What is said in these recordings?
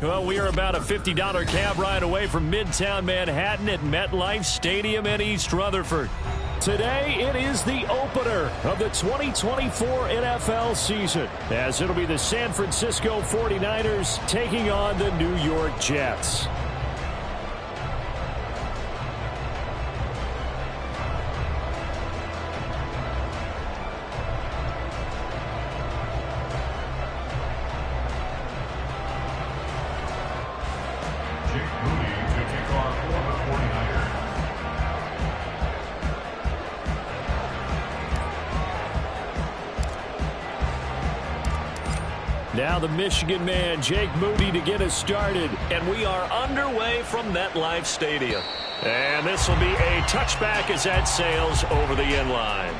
Well, we are about a $50 cab ride away from Midtown Manhattan at MetLife Stadium in East Rutherford. Today, it is the opener of the 2024 NFL season, as it'll be the San Francisco 49ers taking on the New York Jets. Now the Michigan man, Jake Moody, to get us started. And we are underway from MetLife Stadium. And this will be a touchback as that sails over the end line.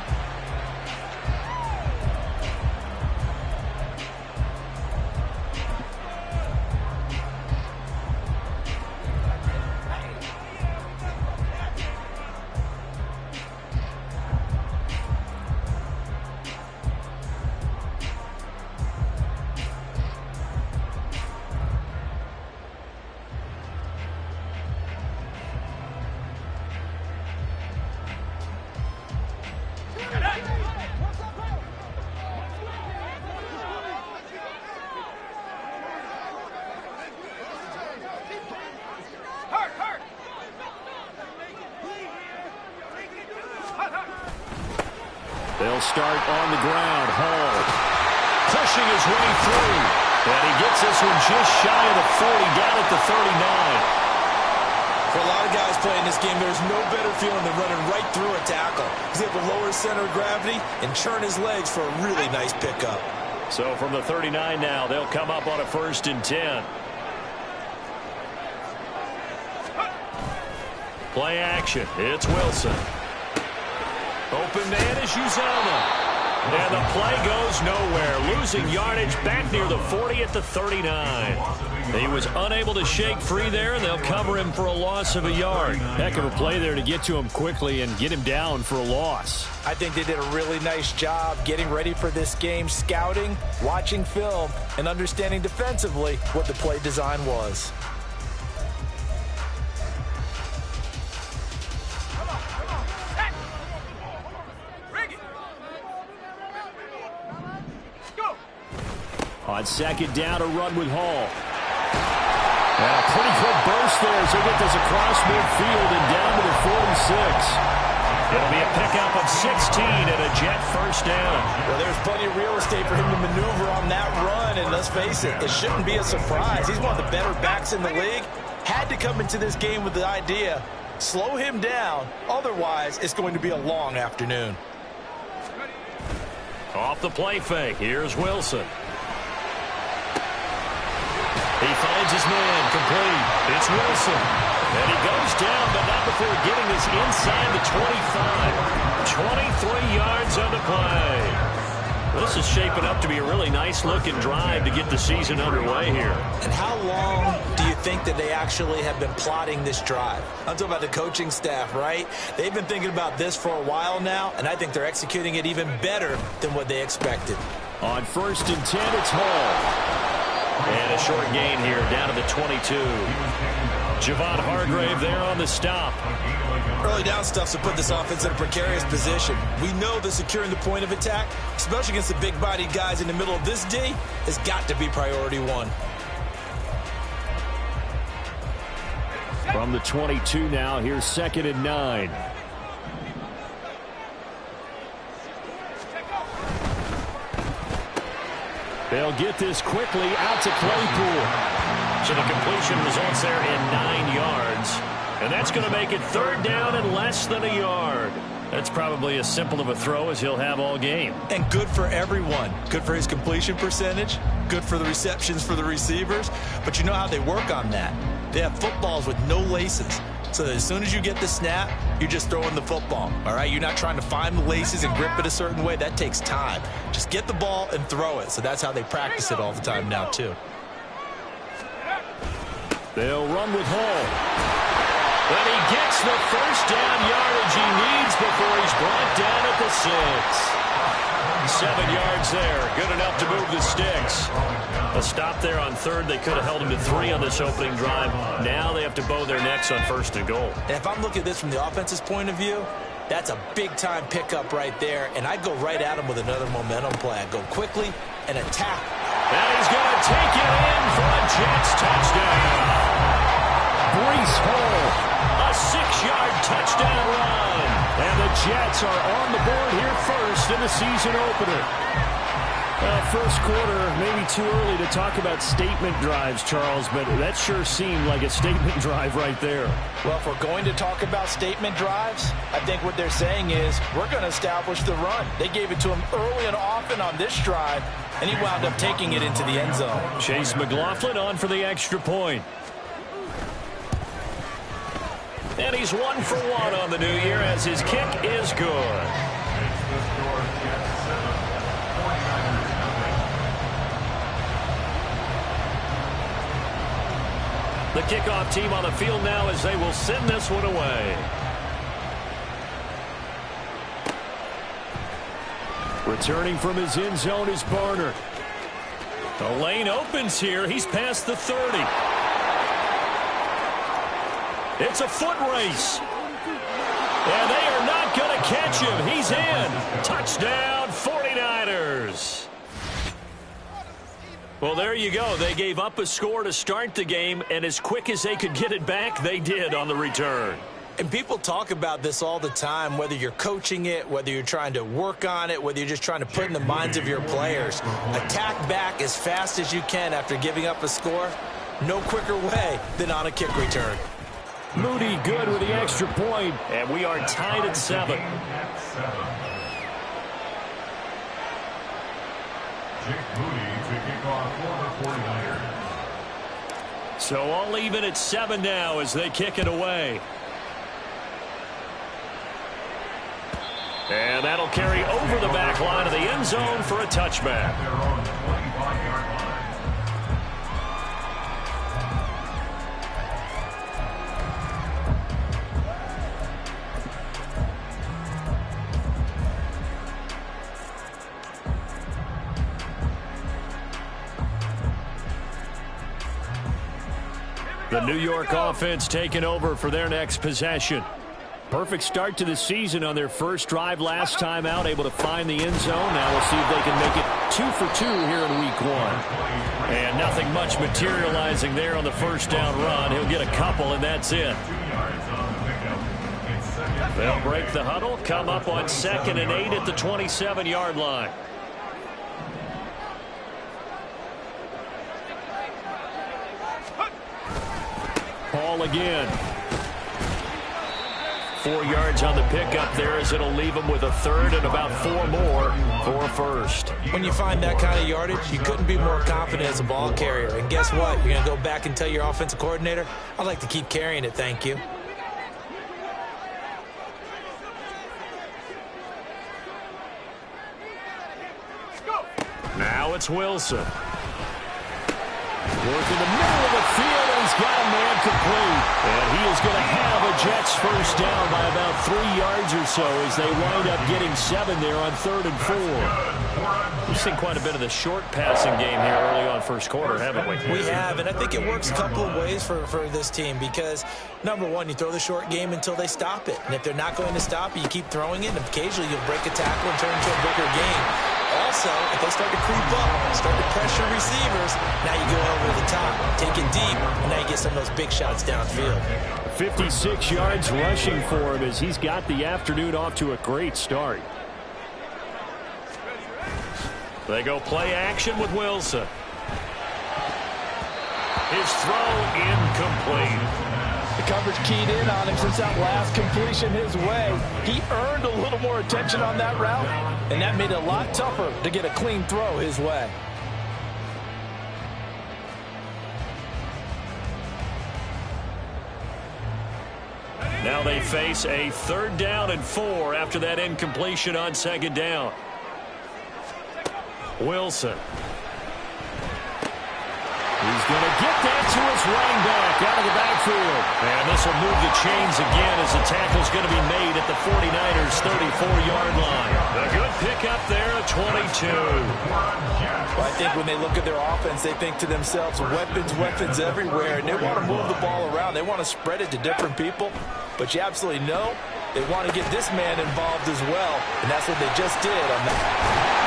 They'll start on the ground. Hall pushing his way through. And he gets this one just shy of the 40, down at the 39. For a lot of guys playing this game, there's no better feeling than running right through a tackle. He's able to lower his center of gravity and churn his legs for a really nice pickup. So from the 39 now, they'll come up on a 1st and 10. Play action. It's Wilson. Open man is Uzomah. And the play goes nowhere. Losing yardage back near the 40 at the 39. He was unable to shake free there, and they'll cover him for a loss of a yard. Heck of a play there to get to him quickly and get him down for a loss. I think they did a really nice job getting ready for this game, scouting, watching film, and understanding defensively what the play design was. On 2nd down, a run with Hall. And a pretty good burst there as they get this across midfield and down to the 46. It'll be a pickup of 16 and a Jet 1st down. Well, there's plenty of real estate for him to maneuver on that run, and let's face it, it shouldn't be a surprise. He's one of the better backs in the league. Had to come into this game with the idea, slow him down, otherwise it's going to be a long afternoon. Off the play fake, here's Wilson. He finds his man, complete. It's Wilson. And he goes down, but not before getting this inside the 25. 23 yards on the play. This is shaping up to be a really nice-looking drive to get the season underway here. And how long do you think that they actually have been plotting this drive? I'm talking about the coaching staff, right? They've been thinking about this for a while now, and I think they're executing it even better than what they expected. On 1st and 10, it's Hall. And a short gain here, down to the 22. Javon Hargrave there on the stop. Early down stuffs will put this offense in a precarious position. We know that securing the point of attack, especially against the big-bodied guys in the middle of this D, has got to be priority one. From the 22 now, here's 2nd and 9. They'll get this quickly out to Claypool. So the completion results there in 9 yards. And that's going to make it 3rd down and less than a yard. That's probably as simple of a throw as he'll have all game. And good for everyone. Good for his completion percentage. Good for the receptions for the receivers. But you know how they work on that. They have footballs with no laces. So that as soon as you get the snap, you're just throwing the football, all right? You're not trying to find the laces and grip it a certain way. That takes time. Just get the ball and throw it. So that's how they practice it all the time now, too. They'll run with Hall. But he gets the 1st down yardage he needs before he's brought down at the 6. 7 yards there. Good enough to move the sticks. A stop there on third. They could have held him to 3 on this opening drive. Now they have to bow their necks on 1st and goal. And if I'm looking at this from the offense's point of view, that's a big-time pickup right there. And I'd go right at him with another momentum play. I'd go quickly and attack. And he's going to take it in for a Jets touchdown. Breece Hall, a 6-yard touchdown run. And the Jets are on the board here first in the season opener. First quarter, maybe too early to talk about statement drives, Charles, but that sure seemed like a statement drive right there. Well, if we're going to talk about statement drives, I think what they're saying is we're going to establish the run. They gave it to him early and often on this drive, and he wound up taking it into the end zone. Chase McLaughlin on for the extra point. And he's 1 for 1 on the new year as his kick is good. The kickoff team on the field now as they will send this one away. Returning from his end zone is Barner. The lane opens here. He's past the 30. It's a foot race. And they are not going to catch him. He's in. Touchdown, 49ers. Well, there you go. They gave up a score to start the game, and as quick as they could get it back, they did on the return. And people talk about this all the time, whether you're coaching it, whether you're trying to work on it, whether you're just trying to put in the minds of your players. Attack back as fast as you can after giving up a score. No quicker way than on a kick return. Moody good with the extra point. And we are tied at 7. So all even at 7 now as they kick it away. And that'll carry over the back line of the end zone for a touchback. The New York offense taking over for their next possession. Perfect start to the season on their first drive last time out, able to find the end zone. Now we'll see if they can make it 2 for 2 here in week 1. And nothing much materializing there on the first down run. He'll get a couple, and that's it. They'll break the huddle, come up on 2nd and 8 at the 27-yard line. Ball again. 4 yards on the pickup there as it'll leave him with a third and about 4 more for a first. When you find that kind of yardage, you couldn't be more confident as a ball carrier. And guess what? You're going to go back and tell your offensive coordinator, I'd like to keep carrying it, thank you. Now it's Wilson. Work in the middle of the field, and he's got a man complete. And he is going to have a Jets first down by about 3 yards or so as they wind up getting 7 there on 3rd and 4. We've seen quite a bit of the short passing game here early on first quarter, haven't we? We have, and I think it works a couple of ways for this team because, number one, you throw the short game until they stop it. And if they're not going to stop it, you keep throwing it, and occasionally you'll break a tackle and turn it into a bigger game. Also, if they start to creep up, start to pressure receivers, now you go over the top, take it deep, and now you get some of those big shots downfield. 56 yards rushing for him as he's got the afternoon off to a great start. They go play action with Wilson. His throw incomplete. The coverage keyed in on him since that last completion his way. He earned a little more attention on that route, and that made it a lot tougher to get a clean throw his way. Now they face a 3rd down and 4 after that incompletion on 2nd down. Wilson. He's going to get that to his running back out of the backfield. And this will move the chains again as the tackle's going to be made at the 49ers' 34-yard line. A good pickup there at 22. Well, I think when they look at their offense, they think to themselves, weapons everywhere, and they want to move the ball around. They want to spread it to different people, but you absolutely know they want to get this man involved as well, and that's what they just did on that.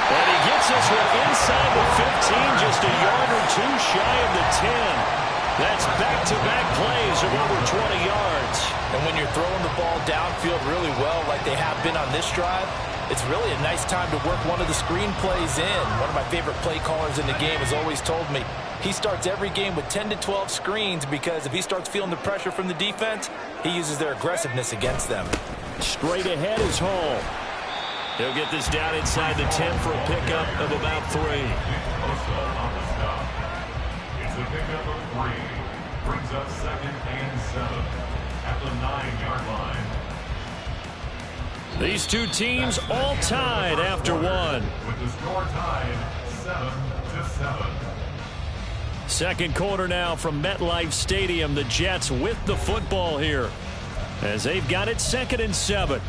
And he gets this one inside the 15, just a yard or two shy of the 10. That's back-to-back plays of over 20 yards. And when you're throwing the ball downfield really well like they have been on this drive, it's really a nice time to work one of the screen plays in. One of my favorite play callers in the game has always told me he starts every game with 10 to 12 screens because if he starts feeling the pressure from the defense, he uses their aggressiveness against them. Straight ahead is Hall. He'll get this down inside the 10 for a pickup of about 3. It's a pickup of 3. Brings up 2nd and 7 at the 9-yard line. These two teams all tied after one. With the score tied 7-7. Second quarter now from MetLife Stadium. The Jets with the football here as they've got it 2nd and 7.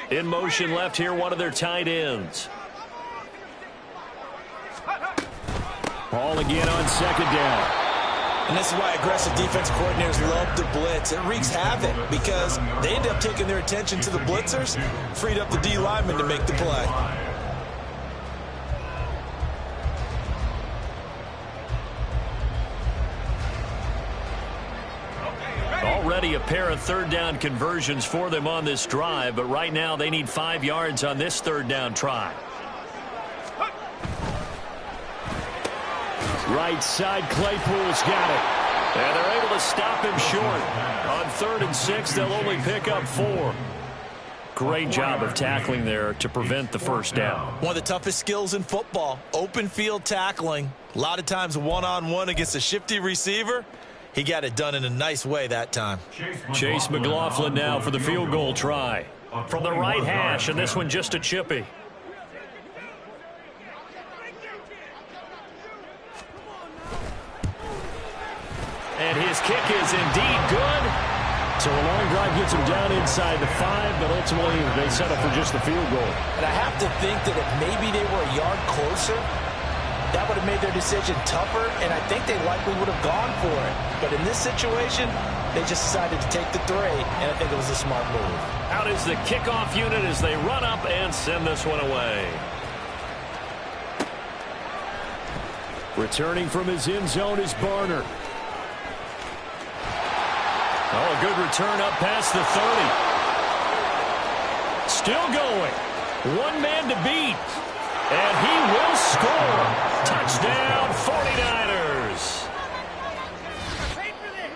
In motion left here, one of their tight ends. Ball again on 2nd down. And this is why aggressive defense coordinators love to blitz. It wreaks havoc because they end up taking their attention to the blitzers, freed up the D lineman to make the play. Already a pair of 3rd down conversions for them on this drive, but right now they need 5 yards on this 3rd down try. Right side, Claypool's got it. And they're able to stop him short. On 3rd and 6, they'll only pick up 4. Great job of tackling there to prevent the 1st down. One of the toughest skills in football, open field tackling. A lot of times one-on-one against a shifty receiver. He got it done in a nice way that time. Chase McLaughlin now for the field goal try. From the right hash, and this one just a chippy. And his kick is indeed good. So a long drive gets him down inside the 5, but ultimately they settle for just the field goal. And I have to think that if maybe they were a yard closer, that would have made their decision tougher, and I think they likely would have gone for it. But in this situation, they just decided to take the 3, and I think it was a smart move. Out is the kickoff unit as they run up and send this one away. Returning from his end zone is Barner. Oh, a good return up past the 30. Still going. One man to beat. And he will score. Touchdown, 49ers.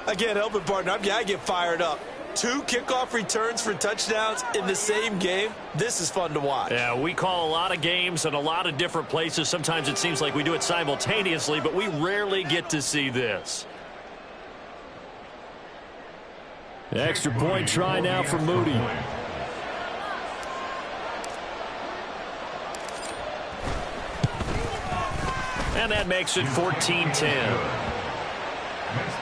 Again, helping partner, I get fired up. 2 kickoff returns for touchdowns in the same game. This is fun to watch. Yeah, we call a lot of games in a lot of different places. Sometimes it seems like we do it simultaneously, but we rarely get to see this. The extra point try now for Moody. And that makes it 14-10. Makes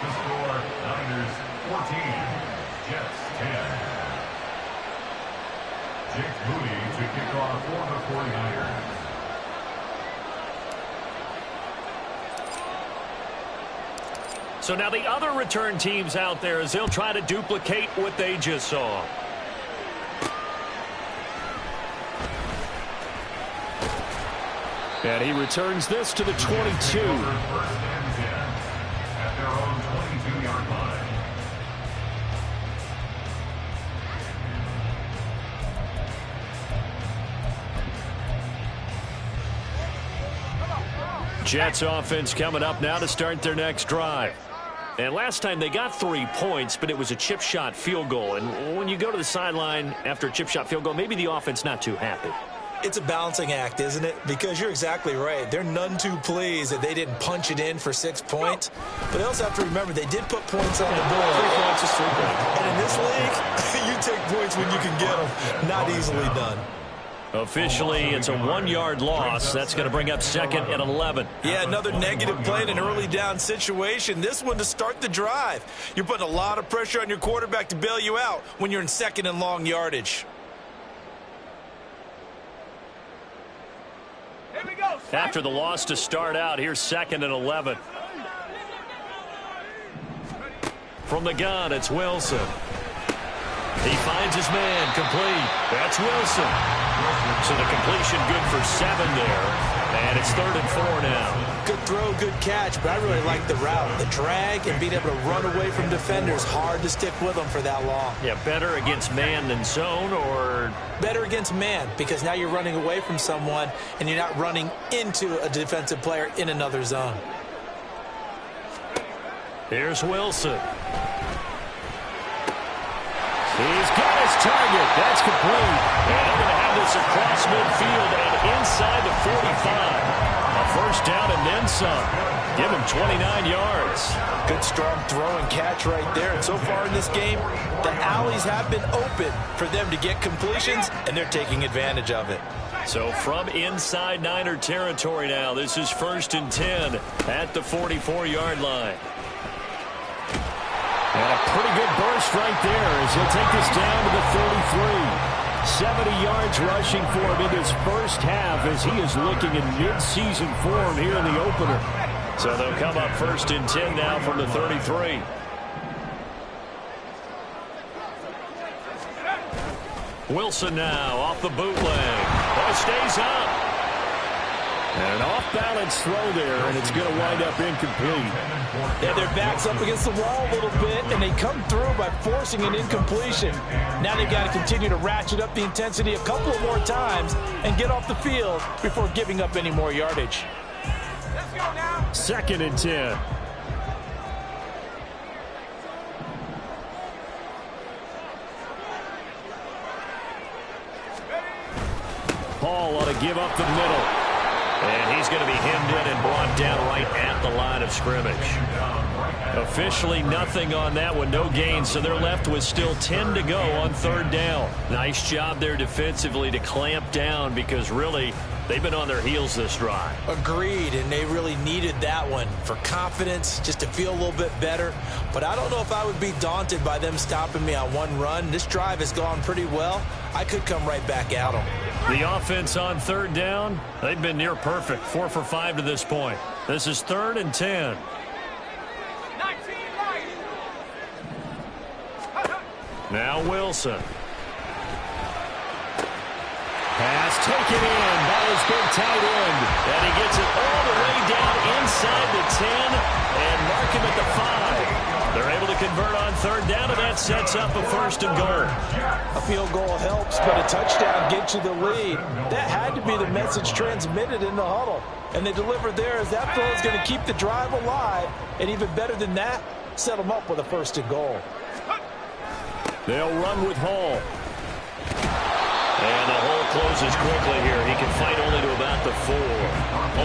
the score Niners 14, Jets 10. Jake Moody to kick off for the 49ers. So now the other return teams out there as they'll try to duplicate what they just saw. And he returns this to the 22. First and 10 at their own 22-yard line. Jets offense coming up now to start their next drive. And last time they got 3 points, but it was a chip shot field goal. And when you go to the sideline after a chip shot field goal, maybe the offense not too happy. It's a balancing act, isn't it? Because you're exactly right. They're none too pleased that they didn't punch it in for 6 points. But they also have to remember they did put points on the board. 3 points is 3 points. And in this league, you take points when you can get them. Not easily done. Officially, it's a 1-yard loss. That's going to bring up 2nd and 11. Yeah, another negative play in an early down situation. This one to start the drive. You're putting a lot of pressure on your quarterback to bail you out when you're in 2nd and long yardage. After the loss to start out, here's 2nd and 11. From the gun, it's Wilson. He finds his man, complete. That's Wilson. So the completion good for 7 there. And it's 3rd and 4 now. Good throw, good catch, but I really like the route. The drag and being able to run away from defenders. Hard to stick with them for that long. Yeah, better against man than zone, or? Better against man, because now you're running away from someone and you're not running into a defensive player in another zone. Here's Wilson. He's got his target. That's complete. And they're going to have this across midfield and inside the 45. A first down and then some. Give him 29 yards. Good strong throw and catch right there. And so far in this game, the alleys have been open for them to get completions, and they're taking advantage of it. So from inside Niner territory now, this is 1st and 10 at the 44-yard line. And a pretty good burst right there as he'll take this down to the 33. 70 yards rushing for him in his first half as he is looking in mid-season form here in the opener. So they'll come up 1st and 10 now from the 33. Wilson now off the bootleg. Oh, stays up. And an off-balance throw there, and it's going to wind up incomplete. Yeah, their back's up against the wall a little bit, and they come through by forcing an incompletion. Now they've got to continue to ratchet up the intensity a couple of more times and get off the field before giving up any more yardage. Let's go now. 2nd and 10. Paul ought to give up the middle. And he's going to be hemmed in and brought down right at the line of scrimmage. Officially nothing on that one, no gain, so they're left with still 10 to go on 3rd down. Nice job there defensively to clamp down because really they've been on their heels this drive. Agreed, and they really needed that one for confidence, just to feel a little bit better. But I don't know if I would be daunted by them stopping me on one run. This drive has gone pretty well. I could come right back at them. The offense on 3rd down, they've been near perfect, 4 for 5 to this point. This is 3rd and 10. Now Wilson. Pass taken in by his big tight end. And he gets it all the way down inside the 10 and mark him at the 5. They're able to convert on 3rd down, and that sets up a 1st and goal. A field goal helps, but a touchdown gets you the lead. That had to be the message transmitted in the huddle. And they delivered there as that throw is going to keep the drive alive. And even better than that, set them up with a 1st and goal. They'll run with Hall. And the hole closes quickly here. He can fight only to about the 4.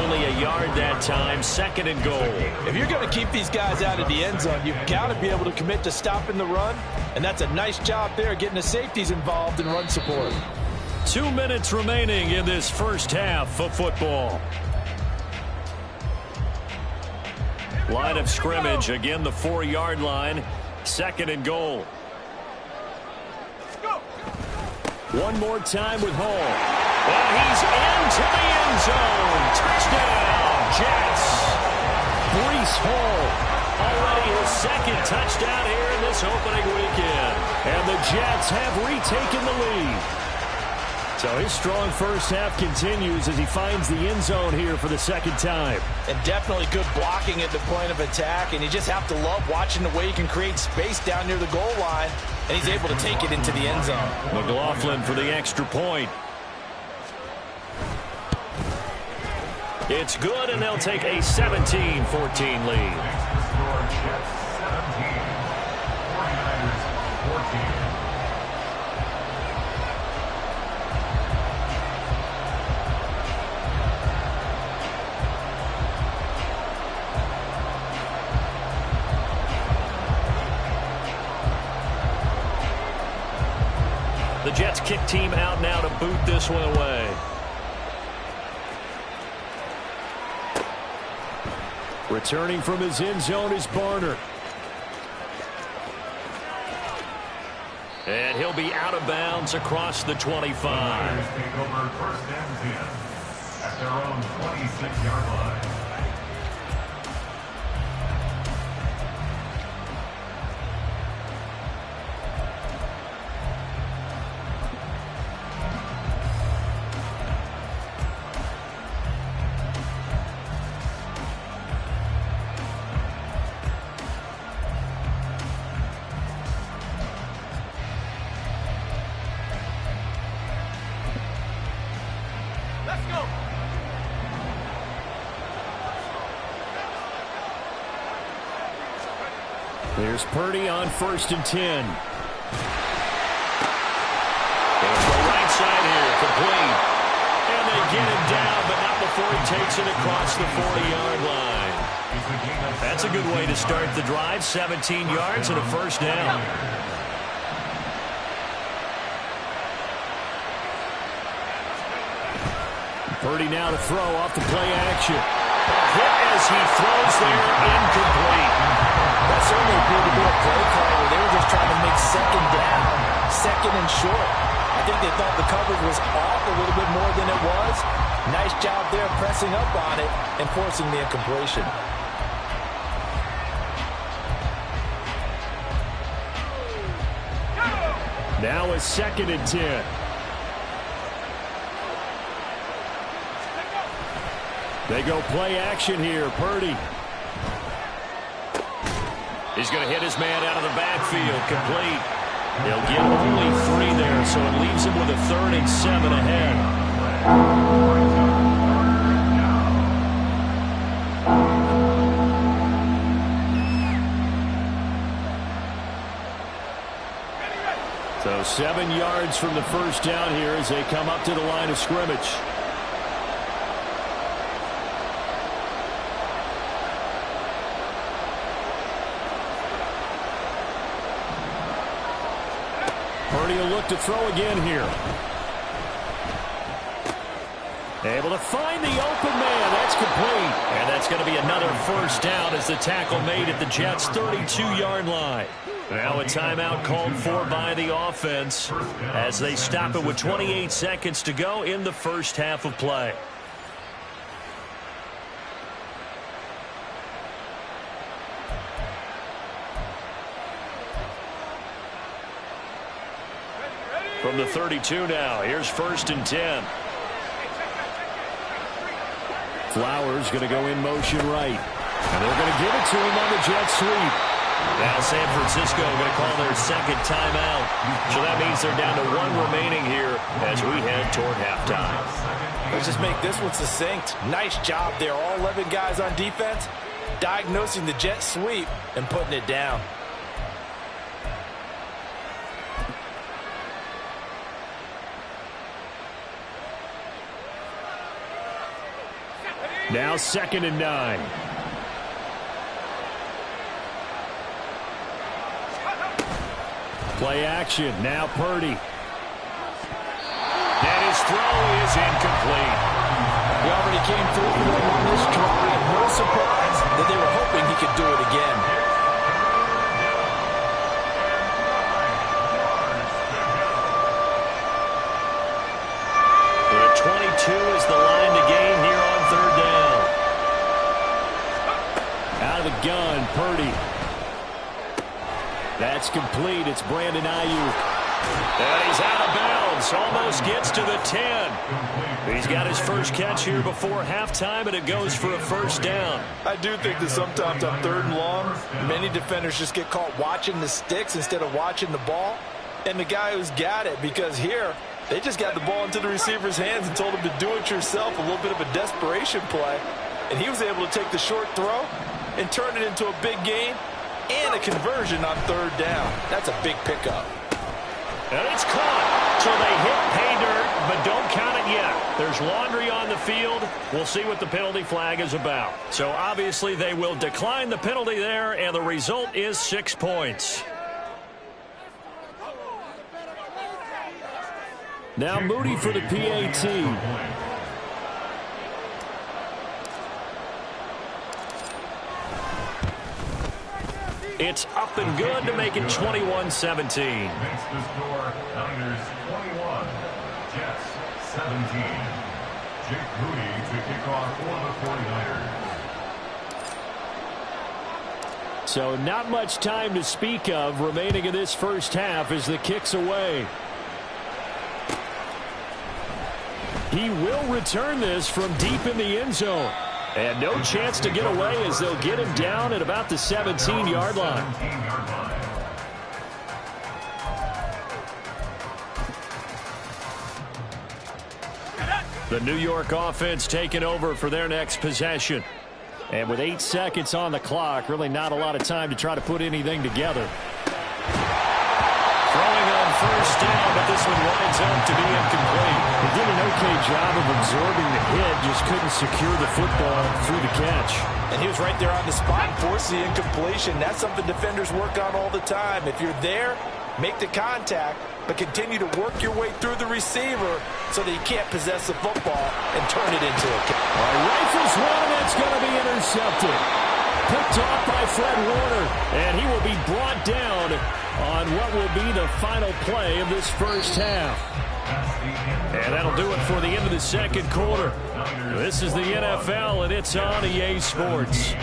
Only a yard that time, 2nd and goal. If you're going to keep these guys out of the end zone, you've got to be able to commit to stopping the run. And that's a nice job there, getting the safeties involved in run support. 2 minutes remaining in this first half of football. Line of scrimmage, again the 4-yard line, 2nd and goal. One more time with Hall. And he's into the end zone. Touchdown, Jets. Breece Hall, already his 2nd touchdown here in this opening weekend. And the Jets have retaken the lead. So his strong first half continues as he finds the end zone here for the 2nd time. And definitely good blocking at the point of attack. And you just have to love watching the way he can create space down near the goal line. And he's able to take it into the end zone. McLaughlin for the extra point. It's good, and they'll take a 17-14 lead. kick team out now to boot this one away. Returning from his end zone is Barner. And he'll be out of bounds across the 25. Take over first and 10 at their own 26-yard line. Here's Purdy on 1st and 10. Goes to the right side here, complete. And they get him down, but not before he takes it across the 40-yard line. That's a good way to start the drive. 17 yards and a first down. Purdy now to throw off the play action. Hit as he throws there, incomplete. That certainly appeared to be a play call where they were just trying to make second down, second and short. I think they thought the coverage was off a little bit more than it was. Nice job there pressing up on it and forcing the incompletion. Now a 2nd and 10. They go play action here. Purdy. He's going to hit his man out of the backfield. Complete. He'll get only 3 there, so it leaves him with a 3rd and 7 ahead. So 7 yards from the first down here as they come up to the line of scrimmage. Purdy will look to throw again here. Able to find the open man. That's complete. And that's going to be another first down as the tackle made at the Jets' 32-yard line. Now a timeout called for by the offense as they stop it with 28 seconds to go in the first half of play. From the 32 now, here's 1st and 10. Flowers going to go in motion right. And they're going to give it to him on the jet sweep. Now San Francisco going to call their second timeout. So that means they're down to 1 remaining here as we head toward halftime. Let's just make this one succinct. Nice job there. All 11 guys on defense diagnosing the jet sweep and putting it down. Now 2nd and 9. Play action. Now Purdy. And his throw is incomplete. He already came through for them on this drive. No surprise that they were hoping he could do it again. The 22 is the line to gain here on 3rd down. Out of the gun, Purdy. That's complete. It's Brandon Ayuk. And he's out of bounds. Almost gets to the 10. He's got his first catch here before halftime, and it goes for a first down. I do think that sometimes on 3rd and long, many defenders just get caught watching the sticks instead of watching the ball. And the guy who's got it, because here, they just got the ball into the receiver's hands and told him to do it yourself, a little bit of a desperation play. And he was able to take the short throw and turn it into a big gain and a conversion on 3rd down. That's a big pickup. And it's caught. So they hit pay dirt, but don't count it yet. There's laundry on the field. We'll see what the penalty flag is about. So obviously they will decline the penalty there, and the result is 6 points. Now Moody for the PAT. It's up and good to make it 21-17. Makes the score Niners 21, Jets 17. Jake Moody to kick off for the 49ers. So not much time to speak of remaining in this first half as the kick's away. He will return this from deep in the end zone. And no chance to get away as they'll get him down at about the 17-yard line. The New York offense taking over for their next possession. And with 8 seconds on the clock, really not a lot of time to try to put anything together. Throwing on first down, but this one winds up to be incomplete. He did an okay job of absorbing the hit, just couldn't secure the football through the catch. And he was right there on the spot and forced the incompletion. That's something defenders work on all the time. If you're there, make the contact, but continue to work your way through the receiver so that he can't possess the football and turn it into a catch. Rifles one, and it's going to be intercepted. Picked off by Fred Warner, and he will be brought down on what will be the final play of this first half. And that'll do it for the end of the second quarter. This is the NFL, and it's on EA Sports.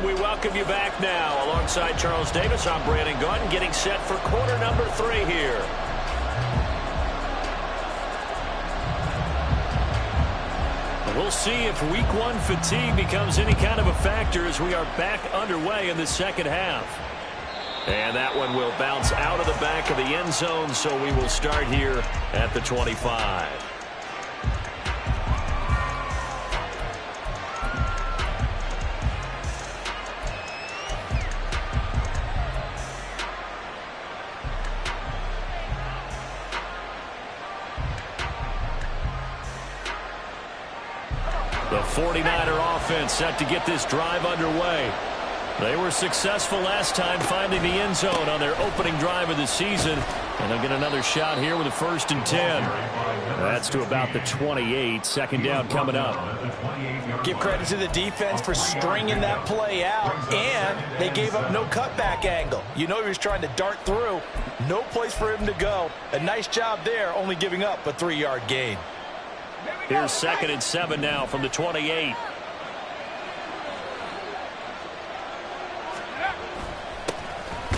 We welcome you back now. Alongside Charles Davis, I'm Brandon Gaudin, getting set for quarter number 3 here. We'll see if week 1 fatigue becomes any kind of a factor as we are back underway in the second half. And that one will bounce out of the back of the end zone, so we will start here at the 25. The 49er offense set to get this drive underway. They were successful last time finding the end zone on their opening drive of the season. And they'll get another shot here with a 1st and 10. That's to about the 28. Second down coming up. Give credit to the defense for stringing that play out, and they gave up no cutback angle. You know he was trying to dart through. No place for him to go. A nice job there, only giving up a 3-yard gain. Here's 2nd and 7 now from the 28.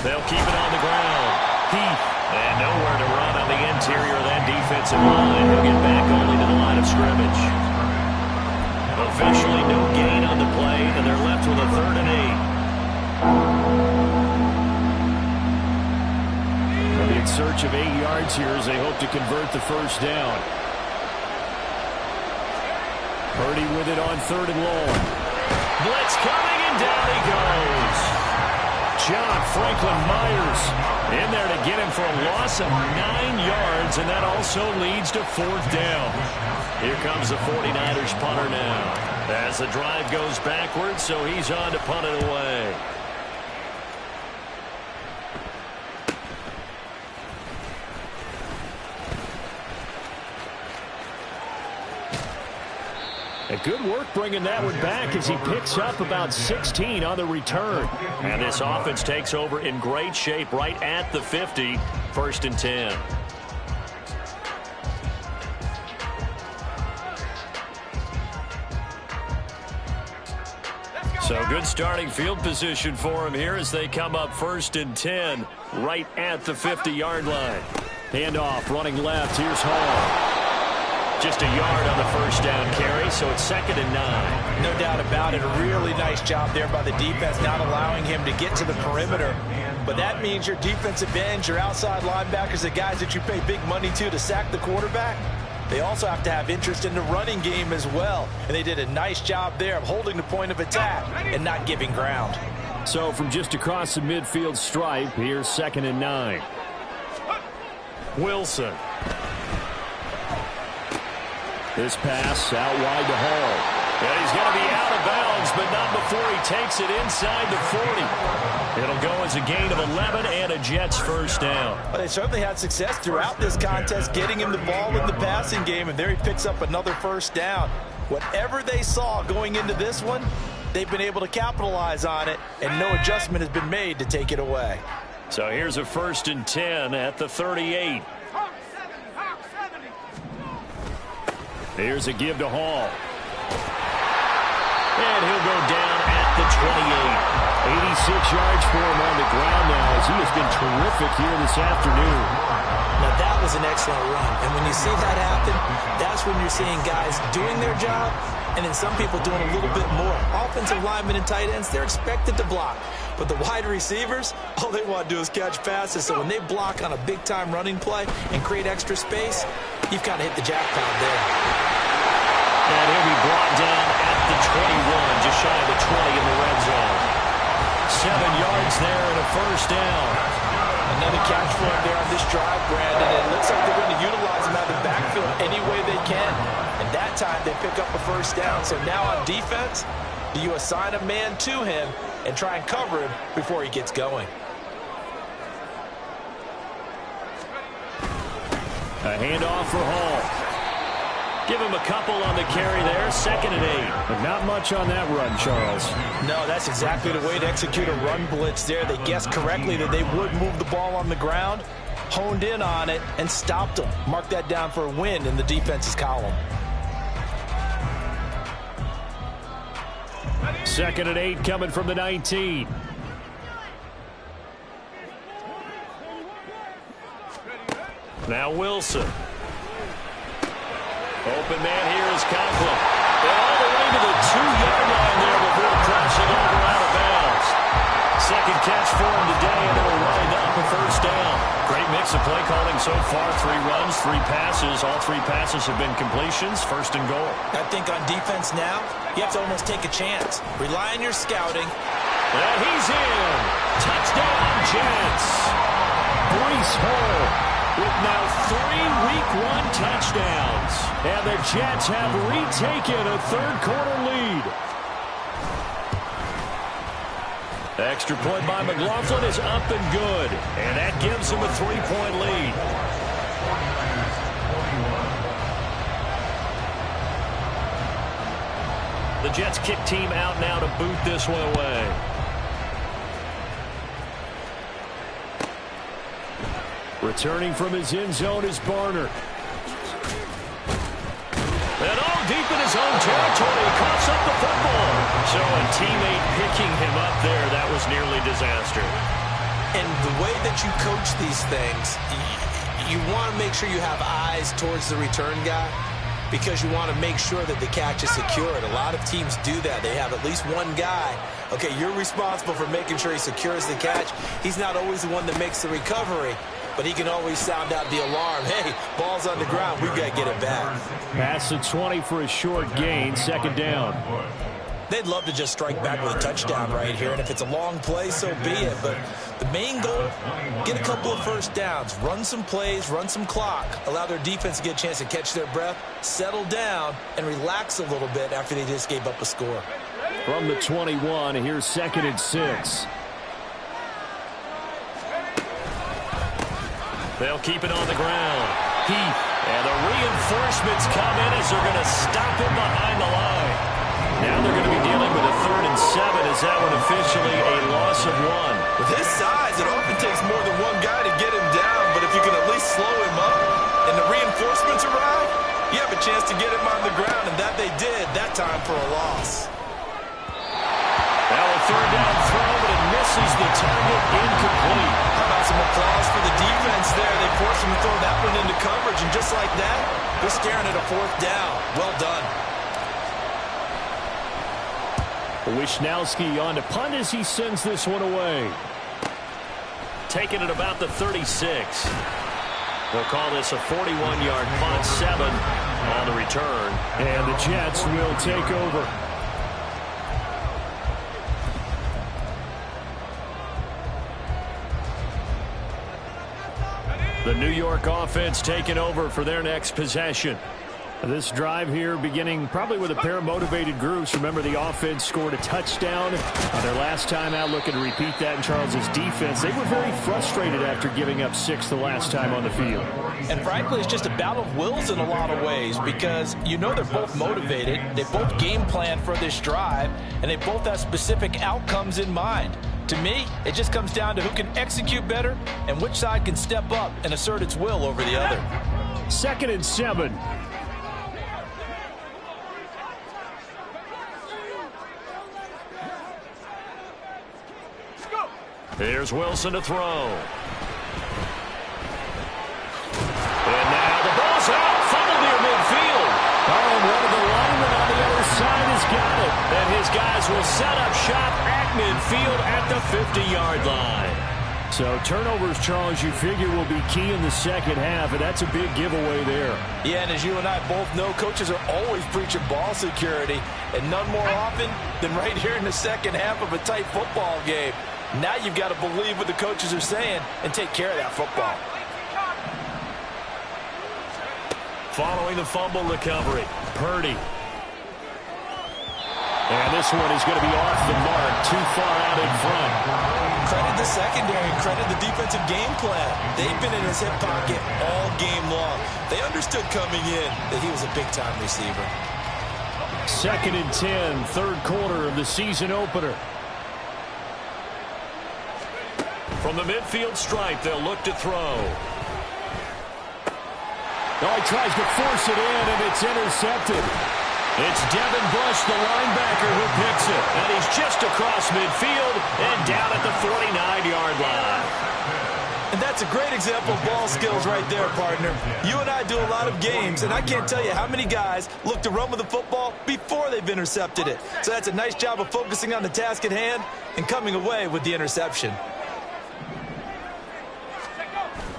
They'll keep it on the ground. Heath, and nowhere to run on the interior of that defensive line. He'll get back only to the line of scrimmage. Officially no gain on the play, and they're left with a 3rd and 8. They'll be in search of 8 yards here as they hope to convert the first down. Purdy with it on 3rd and long. Blitz coming, and down he goes. John Franklin Myers in there to get him for a loss of 9 yards, and that also leads to 4th down. Here comes the 49ers punter now. As the drive goes backwards, so he's on to punt it away. And good work bringing that one back as he picks up about 16 on the return. And this offense takes over in great shape right at the 50. 1st and 10. So good starting field position for him here as they come up 1st and 10 right at the 50-yard line. Handoff running left. Here's Hall. Just a yard on the 1st down carry, so it's 2nd and 9. No doubt about it. A really nice job there by the defense, not allowing him to get to the perimeter. But that means your defensive ends, your outside linebackers, the guys that you pay big money to sack the quarterback, they also have to have interest in the running game as well. And they did a nice job there of holding the point of attack and not giving ground. So from just across the midfield stripe, here's 2nd and 9. Wilson. This pass out wide to Hall. And he's going to be out of bounds, but not before he takes it inside the 40. It'll go as a gain of 11 and a Jets first down. Well, they certainly had success throughout this contest, getting him the ball in the passing game, and there he picks up another first down. Whatever they saw going into this one, they've been able to capitalize on it, and no adjustment has been made to take it away. So here's a 1st and 10 at the 38. Here's a give to Hall. And he'll go down at the 28. 86 yards for him on the ground now as he has been terrific here this afternoon. Now that was an excellent run, and when you see that happen, that's when you're seeing guys doing their job and then some people doing a little bit more. Offensive linemen and tight ends, they're expected to block. But the wide receivers, all they want to do is catch passes. So when they block on a big-time running play and create extra space, you've kind of hit the jackpot there. And he'll be brought down at the 21, just shy of the 20 in the red zone. 7 yards there and a first down. Another catch for him there on this drive, Brandon. It looks like they're going to utilize him out of the backfield any way they can. And that time they pick up a first down. So now on defense, do you assign a man to him and try and cover him before he gets going? A handoff for Hall. Give him a couple on the carry there, 2nd and 8. But not much on that run, Charles. No, that's exactly the way to execute a run blitz there. They guessed correctly that they would move the ball on the ground, honed in on it, and stopped them. Mark that down for a win in the defense's column. 2nd and 8 coming from the 19. Now Wilson. Open man here is Conklin. And all the way to the 2-yard line there before crashing over out of bounds. Second catch for him today, and it'll wind up a first down. Great mix of play calling so far. 3 runs, 3 passes. All 3 passes have been completions. 1st and goal. I think on defense now, you have to almost take a chance. Rely on your scouting. And he's in. Touchdown, Jets. Breece Hall with now 3 Week 1 touchdowns. And the Jets have retaken a 3rd quarter lead. Extra point by McLaughlin is up and good. And that gives him a 3-point lead. The Jets kick team out now to boot this one away. Returning from his end zone is Barner. And all deep in his own territory, he coughs up the football. So a teammate picking him up there, that was nearly disaster. And the way that you coach these things, you want to make sure you have eyes towards the return guy because you want to make sure that the catch is secured. A lot of teams do that. They have at least one guy. Okay, you're responsible for making sure he secures the catch. He's not always the one that makes the recovery, but he can always sound out the alarm. Hey, ball's on the ground. We've got to get it back. Pass to 20 for a short gain, 2nd down. They'd love to just strike back with a touchdown right here, and if it's a long play, so be it. But the main goal, get a couple of first downs, run some plays, run some clock, allow their defense to get a chance to catch their breath, settle down, and relax a little bit after they just gave up a score. From the 21, here's 2nd and 6. They'll keep it on the ground. Heath, and the reinforcements come in as they're going to stop him behind the line. Now they're going to be dealing with a 3rd and 7 as that one officially a loss of 1. With his size, it often takes more than one guy to get him down, but if you can at least slow him up and the reinforcements arrive, you have a chance to get him on the ground, and that they did that time for a loss. Now a 3rd down throw, but it misses the target, incomplete. How about some applause for the defense there? They forced him to throw that one into coverage, and just like that, they're staring at a 4th down. Well done. Wishnowski on to punt as he sends this one away. Taking it about the 36. They'll call this a 41-yard punt, 7 on the return. And the Jets will take over. The New York offense taking over for their next possession. This drive here beginning probably with a pair of motivated groups. Remember, the offense scored a touchdown on their last time out, looking to repeat that in Charles's defense. They were very frustrated after giving up 6 the last time on the field. And frankly, it's just a battle of wills in a lot of ways because you know they're both motivated. They both game plan for this drive, and they both have specific outcomes in mind. To me, it just comes down to who can execute better and which side can step up and assert its will over the other. 2nd and 7. Here's Wilson to throw. And now the ball's out. Funnel near midfield. Oh, and one of the linemen on the other side has got it. And his guys will set up shop at midfield at the 50-yard line. So turnovers, Charles, you figure will be key in the second half, and that's a big giveaway there. Yeah, and as you and I both know, coaches are always preaching ball security, and none more often than right here in the second half of a tight football game. Now you've got to believe what the coaches are saying and take care of that football. Following the fumble recovery, Purdy. And this one is going to be off the mark, too far out in front. Credit the secondary, credit the defensive game plan. They've been in his hip pocket all game long. They understood coming in that he was a big-time receiver. 2nd and 10, third quarter of the season opener. From the midfield stripe, they'll look to throw. Oh, he tries to force it in, and it's intercepted. It's Devin Bush, the linebacker, who picks it. And he's just across midfield and down at the 49-yard line. And that's a great example of ball skills right there, partner. You and I do a lot of games, and I can't tell you how many guys look to run with the football before they've intercepted it. So that's a nice job of focusing on the task at hand and coming away with the interception.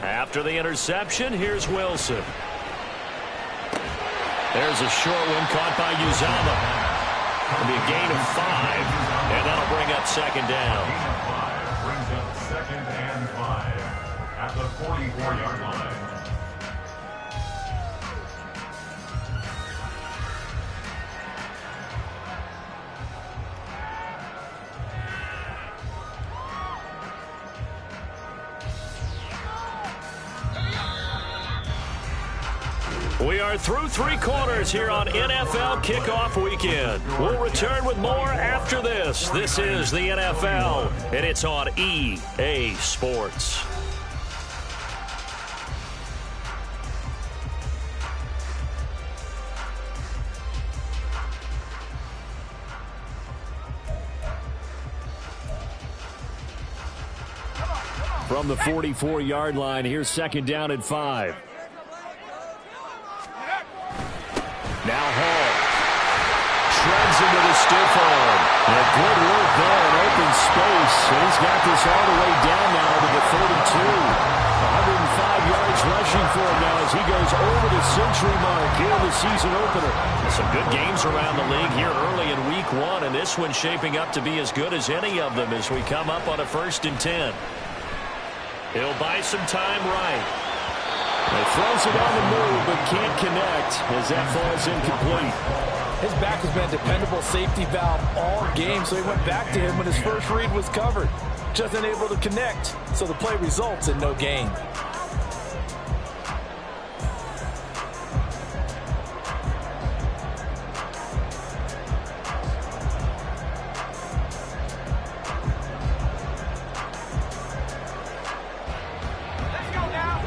After the interception, here's Wilson. There's a short one caught by Uzomah. It'll be a gain of 5, and that'll bring up 2nd down. Brings up 2nd and 5 at the 44-yard line. We are through 3 quarters here on NFL Kickoff Weekend. We'll return with more after this. This is the NFL, and it's on EA Sports. From the 44-yard line, here's 2nd down and 5. Now Hall shreds into the stiff arm. And good work there in open space. And he's got this all the way down now to the 32. 105 yards rushing for him now as he goes over the century mark here in the season opener. Some good games around the league here early in week 1, and this one's shaping up to be as good as any of them as we come up on a 1st and 10. He'll buy some time right. He throws it on the move, but can't connect as that falls incomplete. His back has been a dependable safety valve all game, so he went back to him when his first read was covered. Just unable to connect, so the play results in no gain.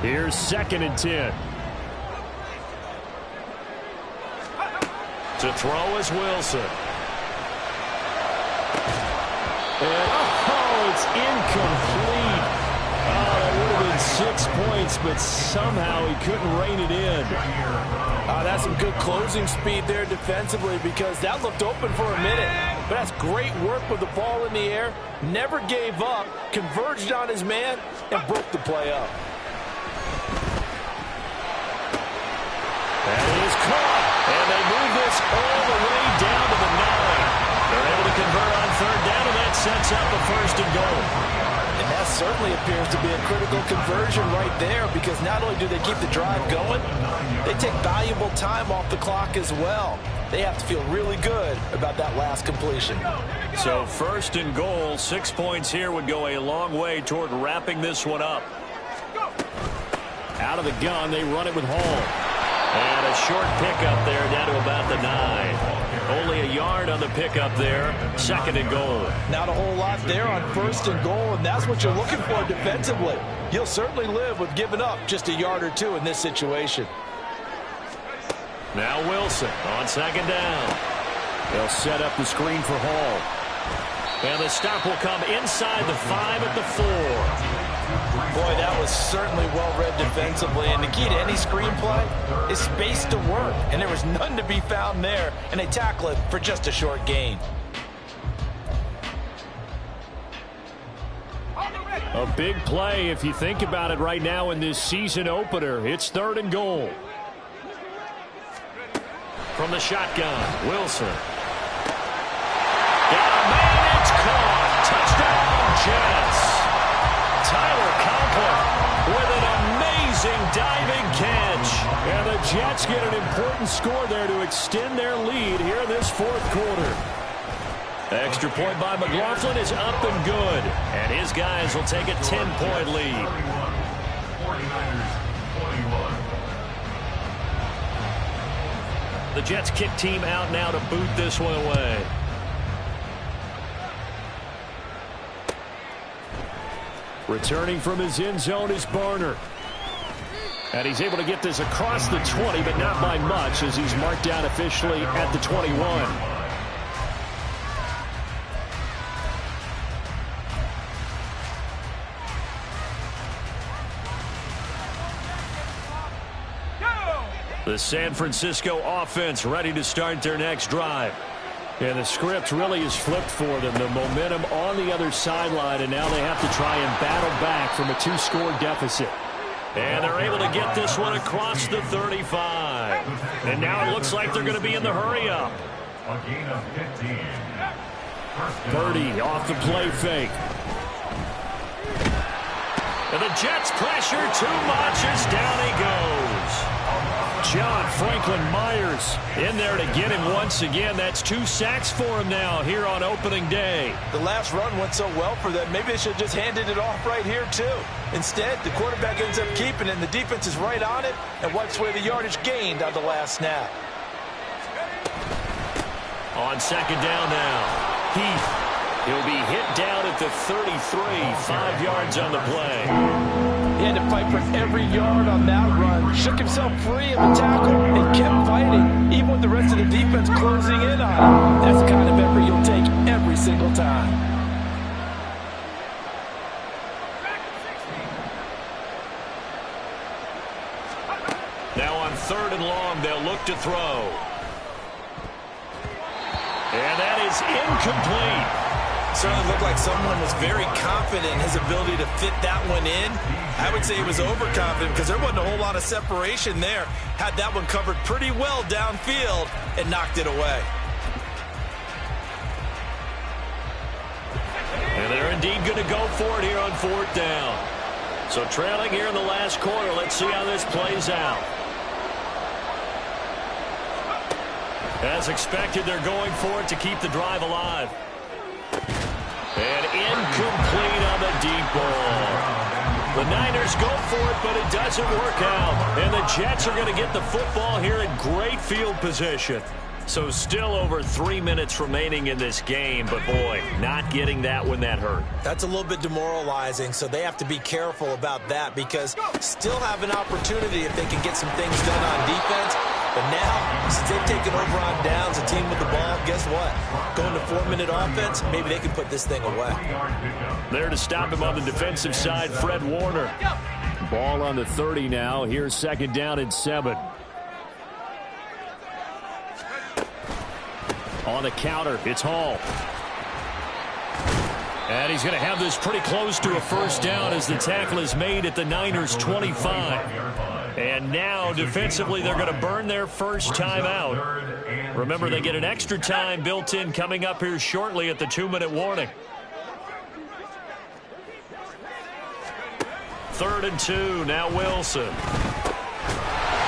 Here's 2nd and 10. To throw is Wilson. And, it's incomplete. That would have been 6 points, but somehow he couldn't rein it in. That's some good closing speed there defensively because that looked open for a minute. But that's great work with the ball in the air. Never gave up, converged on his man, and broke the play up. That is caught, and they move this all the way down to the 9. They're able to convert on 3rd down, and that sets up a 1st and goal. And that's certainly appears to be a critical conversion right there, because not only do they keep the drive going, they take valuable time off the clock as well. They have to feel really good about that last completion. So 1st and goal, 6 points here would go a long way toward wrapping this one up. Out of the gun, they run it with Hall. And a short pickup there down to about the 9. Only a yard on the pickup there. 2nd and goal. Not a whole lot there on 1st and goal, and that's what you're looking for defensively. You'll certainly live with giving up just a yard or two in this situation. Now Wilson on 2nd down. They'll set up the screen for Hall. And the stop will come inside the 5 at the 4. Boy, that was certainly well-read defensively, and the key to any screenplay is space to work, and there was none to be found there, and they tackle it for just a short gain. A big play if you think about it right now in this season opener. It's 3rd and goal. From the shotgun, Wilson. Got a man, it's caught. Touchdown, Jets. Tyler Conklin with an amazing diving catch. And the Jets get an important score there to extend their lead here in this 4th quarter. Extra point by McLaughlin is up and good. And his guys will take a 10-point lead. 49ers 21. The Jets kick team out now to boot this one away. Returning from his end zone is Barner. And he's able to get this across the 20, but not by much, as he's marked down officially at the 21. The San Francisco offense ready to start their next drive. And the script really is flipped for them. The momentum on the other sideline, and now they have to try and battle back from a 2-score deficit. And they're able to get this one across the 35. And now it looks like they're going to be in the hurry-up. A gain of 15. Purdy off the play fake. And the Jets pressure too much as down he goes. John Franklin Myers in there to get him once again. That's 2 sacks for him now here on opening day. The last run went so well for them, maybe they should have just handed it off right here too. Instead, the quarterback ends up keeping it, and the defense is right on it and wipes away the yardage gained on the last snap. On 2nd down now, Heath. He'll be hit down at the 33, 5 yards on the play. He had to fight for every yard on that run, shook himself free of the tackle, and kept fighting, even with the rest of the defense closing in on him. That's the kind of effort you'll take every single time. Now on 3rd and long, they'll look to throw. And that is incomplete. Certainly looked like someone was very confident in his ability to fit that one in. I would say he was overconfident because there wasn't a whole lot of separation there. Had that one covered pretty well downfield and knocked it away. And they're indeed going to go for it here on 4th down. So trailing here in the last quarter. Let's see how this plays out. As expected, they're going for it to keep the drive alive. And incomplete on the deep ball. The Niners go for it, but it doesn't work out. And the Jets are going to get the football here in great field position. So still over 3 minutes remaining in this game, but boy, not getting that when that hurt. That's a little bit demoralizing, so they have to be careful about that because still have an opportunity if they can get some things done on defense. But now, since they've taken over on downs, a team with the ball, guess what? Going to 4-minute offense, maybe they can put this thing away. There to stop him on the defensive side, Fred Warner. Ball on the 30 now. Here's 2nd down and 7. On the counter, it's Hall. And he's going to have this pretty close to a 1st down as the tackle is made at the Niners' 25. And now, defensively, they're going to burn their first time out. Remember, they get an extra time built in coming up here shortly at the 2-minute warning. 3rd and 2. Now Wilson.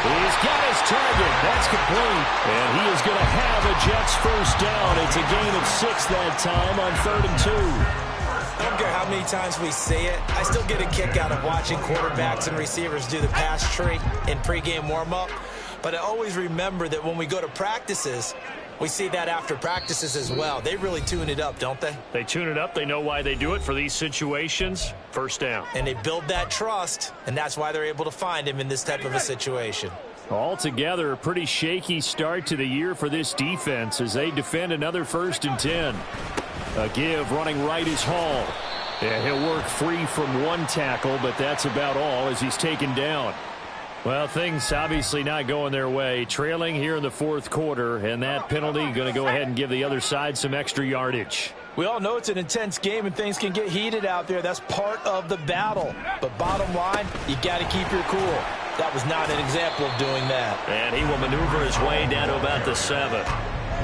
He's got his target. That's complete. And he is going to have a Jets first down. It's a gain of 6 that time on 3rd and 2. I don't care how many times we say it, I still get a kick out of watching quarterbacks and receivers do the pass tree in pregame warm-up. But I always remember that when we go to practices, we see that after practices as well. They really tune it up, don't they? They tune it up. They know why they do it for these situations. First down. And they build that trust, and that's why they're able to find him in this type of a situation. Altogether, a pretty shaky start to the year for this defense as they defend another 1st and 10. A give running right is Hall. Yeah, he'll work free from one tackle, but that's about all as he's taken down. Well, things obviously not going their way. Trailing here in the 4th quarter, and that penalty going to go ahead and give the other side some extra yardage. We all know it's an intense game and things can get heated out there. That's part of the battle. But bottom line, you got to keep your cool. That was not an example of doing that. And he will maneuver his way down to about the 7.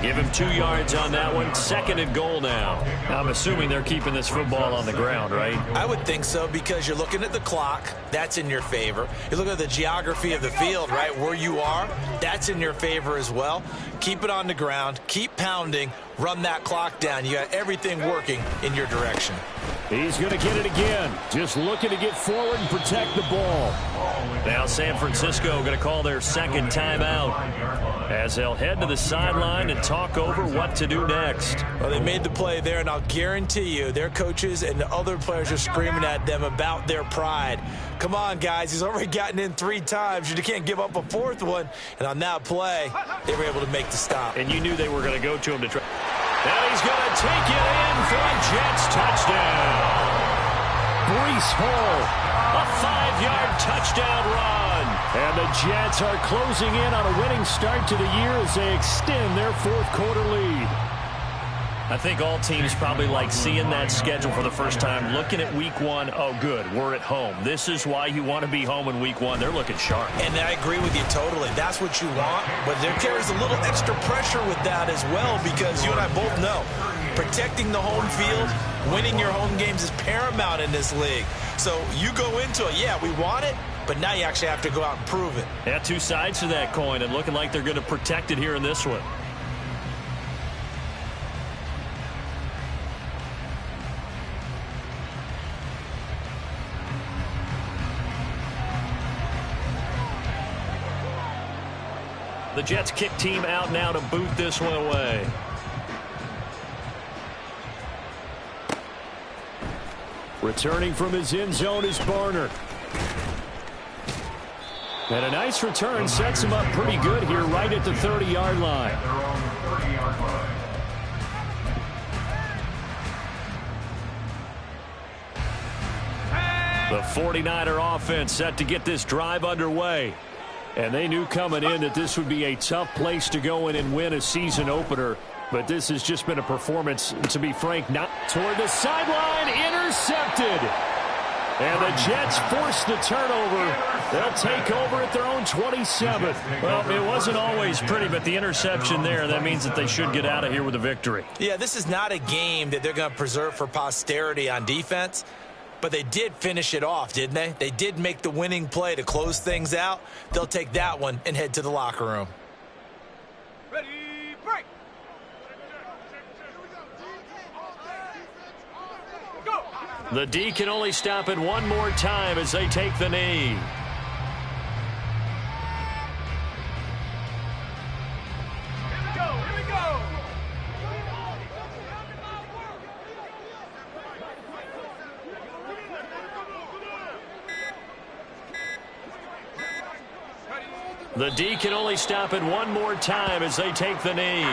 Give him 2 yards on that one. 2nd and goal now. I'm assuming they're keeping this football on the ground, right? I would think so because you're looking at the clock. That's in your favor. You look at the geography of the field, right, where you are. That's in your favor as well. Keep it on the ground. Keep pounding. Run that clock down. You got everything working in your direction. He's going to get it again. Just looking to get forward and protect the ball. Now San Francisco going to call their 2nd timeout as they'll head to the sideline and talk over what to do next. Well, they made the play there, and I'll guarantee you their coaches and the other players are screaming at them about their pride. Come on, guys. He's already gotten in 3 times. You can't give up a 4th one. And on that play, they were able to make the stop. And you knew they were going to go to him to try. And he's going to take it in for a Jets touchdown. Breece Hall. A 5-yard touchdown run. And the Jets are closing in on a winning start to the year as they extend their 4th quarter lead. I think all teams probably like seeing that schedule for the first time, looking at week 1. Oh, good, we're at home. This is why you want to be home in week 1. They're looking sharp. And I agree with you totally. That's what you want. But there carries a little extra pressure with that as well because you and I both know protecting the home field, winning your home games is paramount in this league. So you go into it, yeah, we want it, but now you actually have to go out and prove it. Yeah, 2 sides to that coin and looking like they're going to protect it here in this one. The Jets kick team out now to boot this one away. Returning from his end zone is Barner. And a nice return sets him up pretty good here right at the 30-yard line. The 49er offense set to get this drive underway. And they knew coming in that this would be a tough place to go in and win a season opener. But this has just been a performance, to be frank, not toward the sideline, intercepted. And the Jets force the turnover. They'll take over at their own 27. Well, it wasn't always pretty, but the interception there, that means that they should get out of here with a victory. Yeah, this is not a game that they're going to preserve for posterity on defense. But they did finish it off, didn't they? They did make the winning play to close things out. They'll take that one and head to the locker room. Ready, break. Go. The D can only stop it one more time as they take the knee. Here we go. The D can only stop it one more time as they take the knee.